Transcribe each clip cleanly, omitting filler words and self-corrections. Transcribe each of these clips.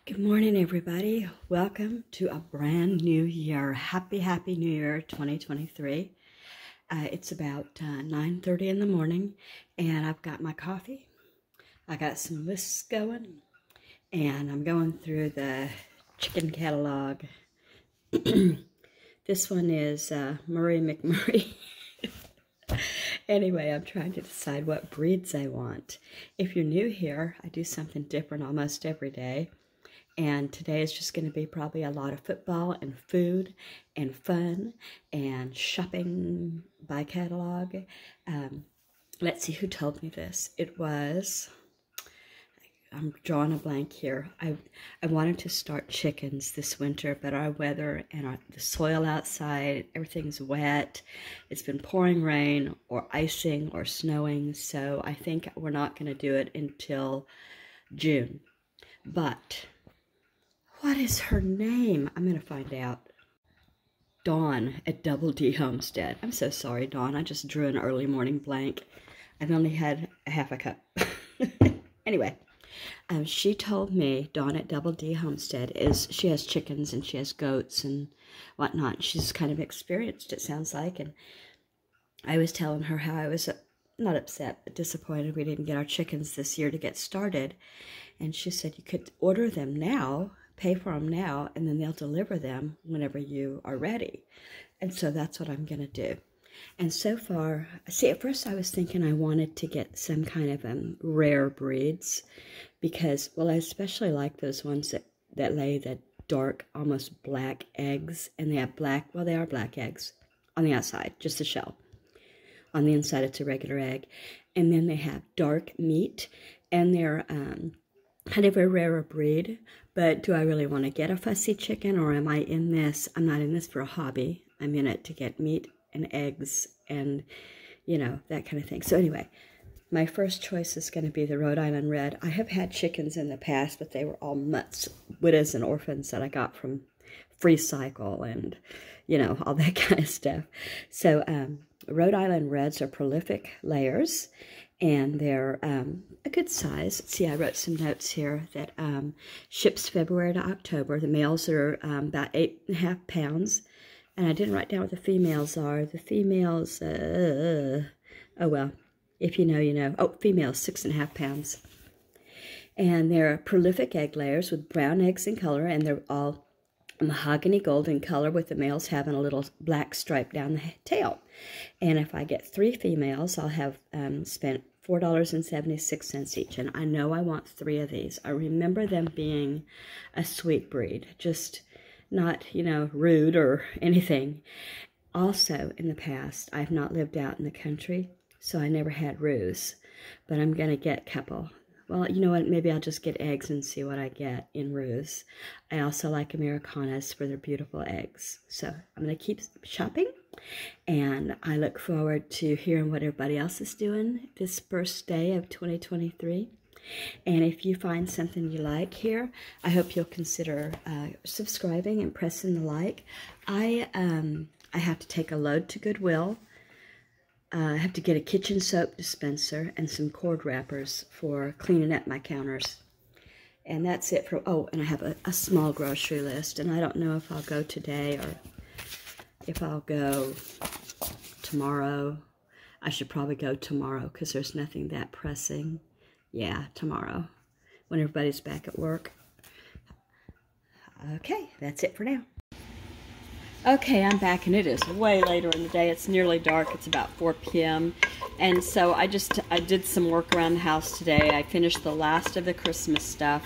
Good morning, everybody. Welcome to a brand new year. Happy New Year 2023. It's about 9:30 in the morning, and I've got my coffee. I got some lists going, and I'm going through the chicken catalog. This one is Murray McMurray. Anyway, I'm trying to decide what breeds I want. If you're new here, I do something different almost every day. And today is just going to be probably a lot of football and food and fun and shopping by catalog. Let's see who told me this. It was, I'm drawing a blank here. I wanted to start chickens this winter, but our weather and the soil outside, everything's wet. It's been pouring rain or icing or snowing, so I think we're not going to do it until June. But what is her name? I'm going to find out. Dawn at Double D Homestead. I'm so sorry, Dawn. I just drew an early morning blank. I've only had a half a cup. Anyway, she told me, Dawn at Double D Homestead, she has chickens and she has goats and whatnot. She's kind of experienced, it sounds like. And I was telling her how I was not upset, but disappointed we didn't get our chickens this year to get started. And she said you could order them now, pay for them now, and then they'll deliver them whenever you are ready. And so that's what I'm going to do. And so far, see, at first I was thinking I wanted to get some kind of rare breeds because, well, I especially like those ones that lay the dark, almost black eggs. And they have black, well, they are black eggs on the outside, just the shell. On the inside, it's a regular egg. And then they have dark meat, and they're kind of a rarer breed. But do I really want to get a fussy chicken, or am I in this? I'm not in this for a hobby. I'm in it to get meat and eggs and, you know, that kind of thing. So anyway, my first choice is going to be the Rhode Island Red. I have had chickens in the past, but they were all mutts, widows, and orphans that I got from Free Cycle and, you know, all that kind of stuff. So Rhode Island Reds are prolific layers, and they're a good size. Let's see, I wrote some notes here that ships February to October. The males are about 8.5 pounds. And I didn't write down what the females are. The females, oh well, if you know, you know. Oh, females, 6.5 pounds. And they're prolific egg layers with brown eggs in color, and they're all mahogany gold in color, with the males having a little black stripe down the tail. And if I get 3 females, I'll have spent $4.76 each. And I know I want 3 of these. I remember them being a sweet breed, just not, you know, rude or anything. Also, in the past, I've not lived out in the country, so I never had roos. But I'm going to get a couple. Well, you know what? Maybe I'll just get eggs and see what I get in roos. I also like Americanas for their beautiful eggs. So I'm going to keep shopping, and I look forward to hearing what everybody else is doing this first day of 2023. And if you find something you like here, I hope you'll consider subscribing and pressing the like. I have to take a load to Goodwill. I have to get a kitchen soap dispenser and some cord wrappers for cleaning up my counters. And that's it for, oh, and I have a small grocery list. And I don't know if I'll go today or if I'll go tomorrow. I should probably go tomorrow because there's nothing that pressing. Yeah, tomorrow, when everybody's back at work. Okay, that's it for now. Okay, I'm back, and it is way later in the day. It's nearly dark. It's about 4 p.m. And so I did some work around the house today. I finished the last of the Christmas stuff,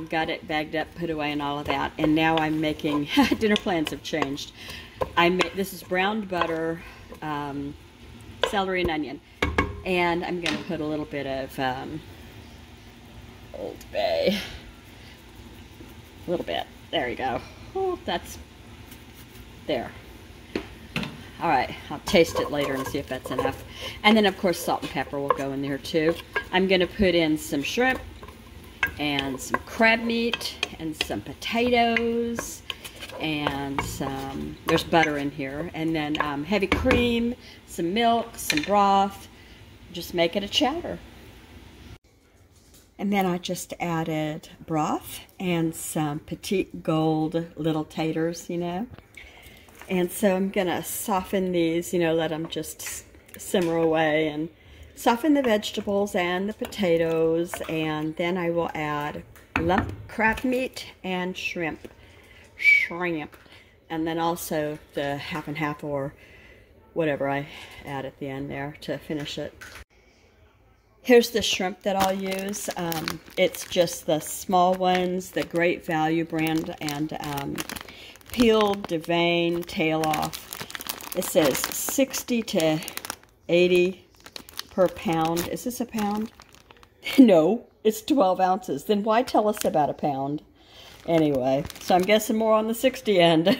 got it bagged up, put away, and all of that. And now I'm making, dinner plans have changed. This is browned butter, celery, and onion. And I'm going to put a little bit of Old Bay. A little bit. There you go. Oh, that's there. All right, I'll taste it later and see if that's enough. And then, of course, salt and pepper will go in there, too. I'm going to put in some shrimp and some crab meat and some potatoes and some, there's butter in here. And then heavy cream, some milk, some broth. Just make it a chowder. And then I just added broth and some petite gold little taters, you know. And so I'm going to soften these, you know, let them just simmer away and soften the vegetables and the potatoes. And then I will add lump crab meat and shrimp. And then also the half and half or whatever I add at the end there to finish it. Here's the shrimp that I'll use. It's just the small ones, the Great Value brand, and peeled, deveined, tail off. It says 60 to 80 per pound. Is this a pound? No, it's 12 ounces. Then why tell us about a pound? Anyway, so I'm guessing more on the 60 end.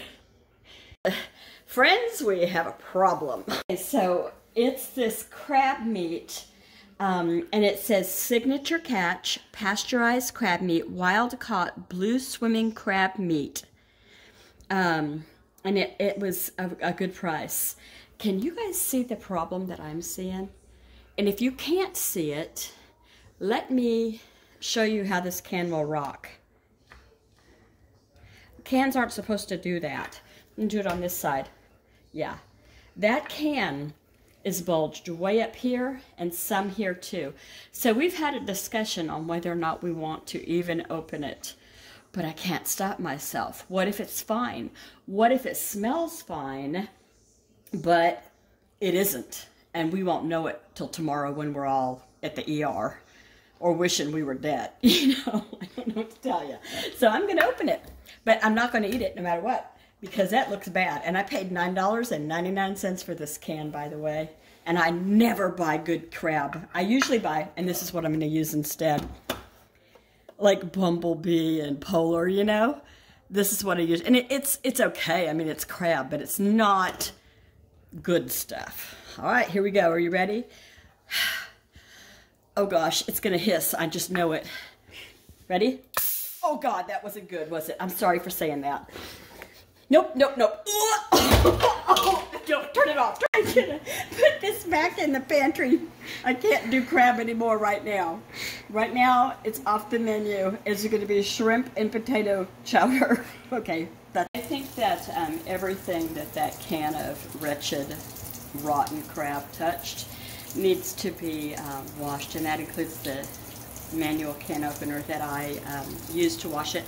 Friends, we have a problem. So it's this crab meat. And it says signature catch, pasteurized crab meat, wild caught blue swimming crab meat. And it was a good price. Can you guys see the problem that I'm seeing? And if you can't see it, let me show you how this can will rock. Cans aren't supposed to do that. And do it on this side. Yeah. That can is bulged way up here and some here too. So we've had a discussion on whether or not we want to even open it. But I can't stop myself. What if it's fine? What if it smells fine, but it isn't? And we won't know it till tomorrow when we're all at the ER or wishing we were dead. You know, I don't know what to tell you. So I'm going to open it. But I'm not going to eat it no matter what, because that looks bad. And I paid $9.99 for this can, by the way. And I never buy good crab. I usually buy, and this is what I'm going to use instead, like Bumblebee and Polar, you know? This is what I use. And it's okay. I mean, it's crab, but it's not good stuff. All right, here we go. Are you ready? Oh, gosh, it's going to hiss. I just know it. Ready? Oh, God, that wasn't good, was it? I'm sorry for saying that. Nope, nope, nope. Oh, don't turn it off. I'm gonna put this back in the pantry. I can't do crab anymore right now. Right now, it's off the menu. It's going to be shrimp and potato chowder. Okay. I think that everything that can of wretched, rotten crab touched needs to be washed, and that includes the manual can opener that I use to wash it.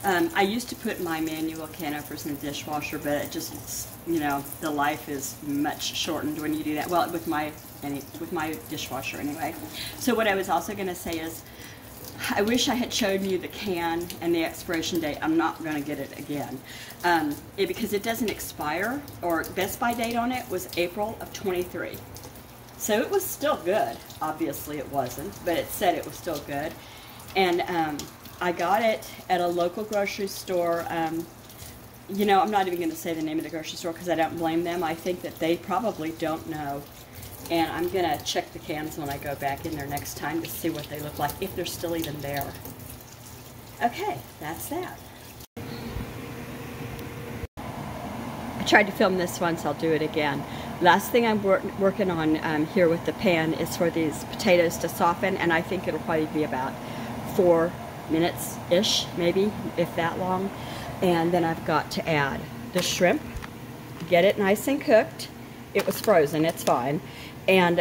I used to put my manual can openers in the dishwasher, but it just, you know, the life is much shortened when you do that. Well, with my dishwasher anyway. So what I was also going to say is, I wish I had shown you the can and the expiration date. I'm not going to get it again. Because it doesn't expire, or best by date on it was April of 23. So it was still good. Obviously it wasn't, but it said it was still good. And I got it at a local grocery store. You know, I'm not even going to say the name of the grocery store because I don't blame them. I think that they probably don't know. And I'm going to check the cans when I go back in there next time to see what they look like, if they're still even there. Okay, that's that. I tried to film this once, I'll do it again. Last thing I'm working on here with the pan is for these potatoes to soften, and I think it'll probably be about 4 minutes-ish, maybe, if that long. And then I've got to add the shrimp, get it nice and cooked. It was frozen, it's fine. And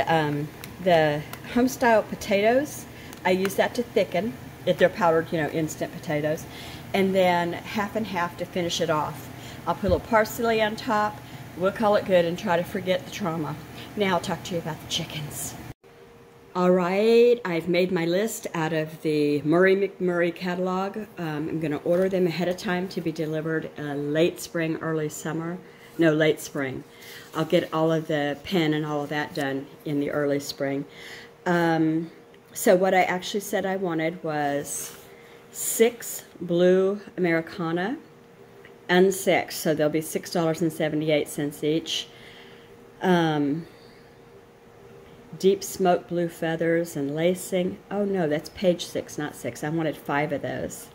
the home-style potatoes, I use that to thicken, if they're powdered, you know, instant potatoes. And then half and half to finish it off. I'll put a little parsley on top. We'll call it good and try to forget the trauma. Now I'll talk to you about the chickens. All right, I've made my list out of the Murray McMurray catalog. I'm going to order them ahead of time to be delivered late spring, early summer. No, late spring. I'll get all of the pen and all of that done in the early spring. So what I actually said I wanted was 6 blue Americana, unsexed, so they'll be $6.78 each. Deep smoke blue feathers and lacing. Oh no, that's page 6, not 6. I wanted 5 of those.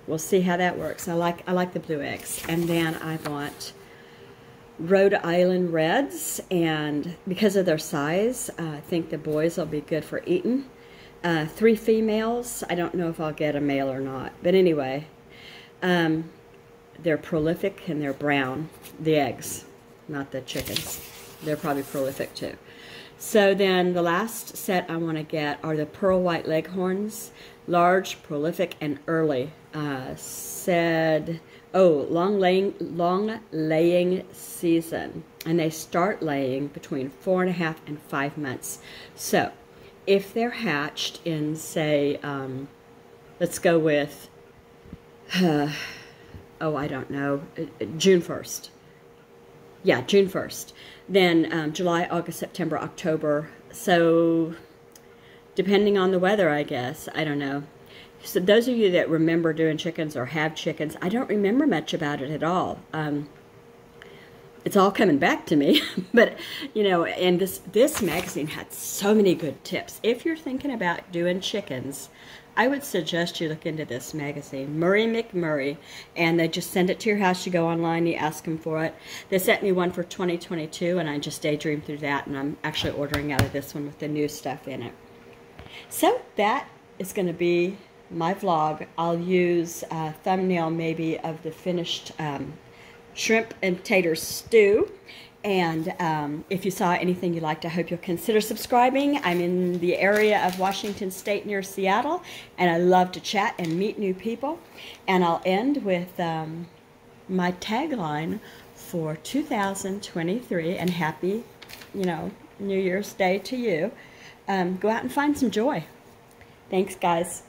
We'll see how that works. I like the blue eggs. And then I want Rhode Island Reds, and because of their size, I think the boys will be good for eating. 3 females. I don't know if I'll get a male or not, but anyway, they're prolific and they're brown. The eggs, not the chickens. They're probably prolific too. So then the last set I want to get are the Pearl White Leghorns, large, prolific, and early. Long laying season, and they start laying between 4.5 and 5 months. So if they're hatched in, say, let's go with, I don't know, June 1st. Yeah, June 1st. Then July, August, September, October. So depending on the weather, I guess. I don't know. So those of you that remember doing chickens or have chickens, I don't remember much about it at all. It's all coming back to me. But, you know, and this magazine had so many good tips. If you're thinking about doing chickens, I would suggest you look into this magazine, Murray McMurray, and they just send it to your house. You go online, you ask them for it. They sent me one for 2022, and I just daydreamed through that, and I'm actually ordering out of this one with the new stuff in it. So that is going to be my vlog. I'll use a thumbnail maybe of the finished shrimp and tater stew. And if you saw anything you liked, I hope you'll consider subscribing. I'm in the area of Washington State near Seattle, and I love to chat and meet new people. And I'll end with my tagline for 2023, and happy, New Year's Day to you. Go out and find some joy. Thanks, guys.